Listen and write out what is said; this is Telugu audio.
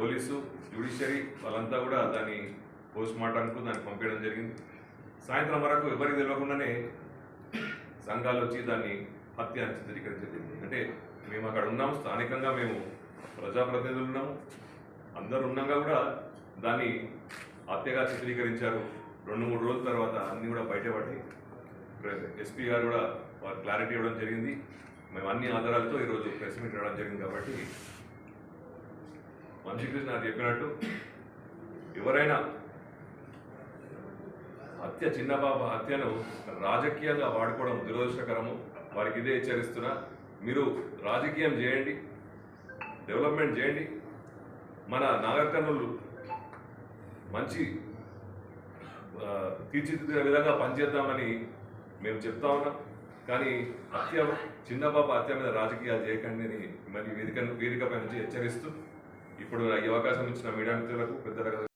పోలీసు జ్యుడిషియరీ వాళ్ళంతా కూడా దాన్ని పోస్ట్ మార్టంకు దాన్ని పంపించడం జరిగింది. సాయంత్రం వరకు ఎవరికి తెలియకుండానే సంఘాలు వచ్చి దాన్ని హత్య అని చిత్రీకరించింది. అంటే మేము అక్కడ ఉన్నాము, స్థానికంగా మేము ప్రజాప్రతినిధులు ఉన్నాము, అందరు ఉన్నాగా కూడా దాన్ని హత్యగా చిత్రీకరించారు. 2-3 రోజుల తర్వాత అన్నీ కూడా బయటపడ్డాయి. ఎస్పీ గారు కూడా వారు క్లారిటీ ఇవ్వడం జరిగింది. మేము అన్ని ఆధారాలతో ఈరోజు ప్రెస్ మీట్ రావడం జరిగింది. కాబట్టి వంశీకృష్ణ నాకు చెప్పినట్టు ఎవరైనా చిన్నబాబు హత్యను రాజకీయంగా వాడుకోవడం దురదృష్టకరము. వారికి ఇదే హెచ్చరిస్తున్నా. మీరు రాజకీయం చేయండి, డెవలప్మెంట్ చేయండి, మన నాగర్ కర్నూలు మంచి తీర్చిదిద్దే విధంగా పనిచేద్దామని మేము చెప్తా ఉన్నాం. కానీ చిన్నబాబు హత్య మీద రాజకీయాలు చేయకండి అని మరి వేదికపై నుంచి హెచ్చరిస్తూ ఇప్పుడు ఈ అవకాశం ఇచ్చిన మీడియా మిత్రులకు పెద్దలుగా